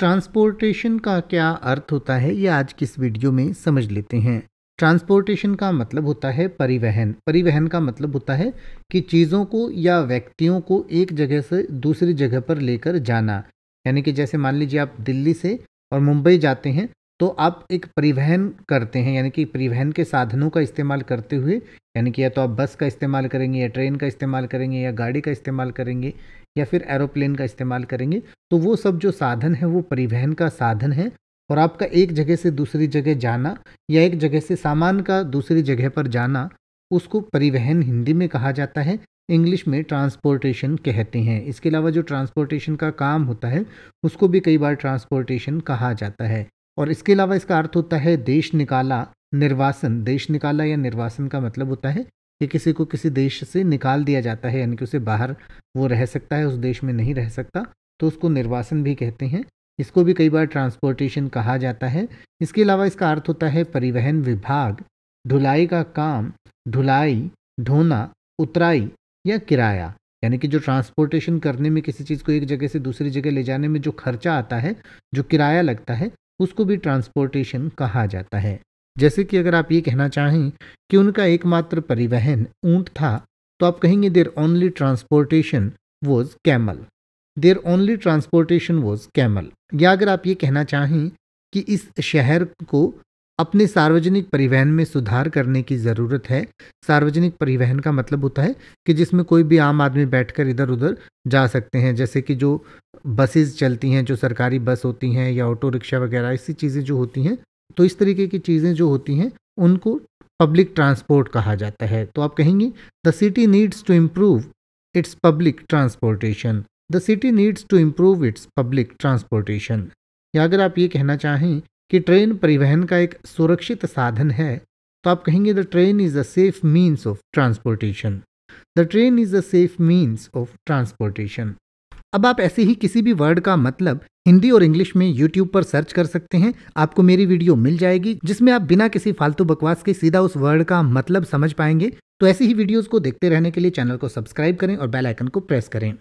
Transportation का क्या अर्थ होता है ये आज की इस वीडियो में समझ लेते हैं। ट्रांसपोर्टेशन का मतलब होता है परिवहन। परिवहन का मतलब होता है कि चीज़ों को या व्यक्तियों को एक जगह से दूसरी जगह पर लेकर जाना। यानी कि जैसे मान लीजिए आप दिल्ली से और मुंबई जाते हैं तो आप एक परिवहन करते हैं, यानी कि परिवहन के साधनों का इस्तेमाल करते हुए, यानी कि या तो आप बस का इस्तेमाल करेंगे या ट्रेन का इस्तेमाल करेंगे या गाड़ी का इस्तेमाल करेंगे या फिर एरोप्लेन का इस्तेमाल करेंगे। तो वो सब जो साधन है वो परिवहन का साधन है। और आपका एक जगह से दूसरी जगह जाना या एक जगह से सामान का दूसरी जगह पर जाना, उसको परिवहन हिंदी में कहा जाता है, इंग्लिश में ट्रांसपोर्टेशन कहते हैं। इसके अलावा जो ट्रांसपोर्टेशन का काम होता है उसको भी कई बार ट्रांसपोर्टेशन कहा जाता है। और इसके अलावा इसका अर्थ होता है देश निकाला, निर्वासन। देश निकाला या निर्वासन का मतलब होता है कि किसी को किसी देश से निकाल दिया जाता है, यानी कि उसे बाहर वो रह सकता है, उस देश में नहीं रह सकता, तो उसको निर्वासन भी कहते हैं। इसको भी कई बार ट्रांसपोर्टेशन कहा जाता है। इसके अलावा इसका अर्थ होता है परिवहन विभाग, ढुलाई का काम, ढुलाई, ढोना, उतराई या किराया। यानी कि जो ट्रांसपोर्टेशन करने में किसी चीज़ को एक जगह से दूसरी जगह ले जाने में जो खर्चा आता है, जो किराया लगता है, उसको भी ट्रांसपोर्टेशन कहा जाता है। जैसे कि अगर आप ये कहना चाहें कि उनका एकमात्र परिवहन ऊंट था, तो आप कहेंगे there only transportation was camel. There only transportation was camel. या अगर आप ये कहना चाहें कि इस शहर को अपने सार्वजनिक परिवहन में सुधार करने की ज़रूरत है। सार्वजनिक परिवहन का मतलब होता है कि जिसमें कोई भी आम आदमी बैठकर इधर उधर जा सकते हैं, जैसे कि जो बसेस चलती हैं, जो सरकारी बस होती हैं या ऑटो रिक्शा वगैरह, ऐसी चीज़ें जो होती हैं, तो इस तरीके की चीज़ें जो होती हैं उनको पब्लिक ट्रांसपोर्ट कहा जाता है। तो आप कहेंगे the city needs to improve its public transportation. The city needs to improve its public transportation. या अगर आप ये कहना चाहें कि ट्रेन परिवहन का एक सुरक्षित साधन है, तो आप कहेंगे the train is a safe means of transportation. The train is a safe means of transportation. अब आप ऐसे ही किसी भी वर्ड का मतलब हिंदी और इंग्लिश में यूट्यूब पर सर्च कर सकते हैं। आपको मेरी वीडियो मिल जाएगी जिसमें आप बिना किसी फालतू बकवास के सीधा उस वर्ड का मतलब समझ पाएंगे। तो ऐसी ही वीडियोस को देखते रहने के लिए चैनल को सब्सक्राइब करें और बेल आइकन को प्रेस करें।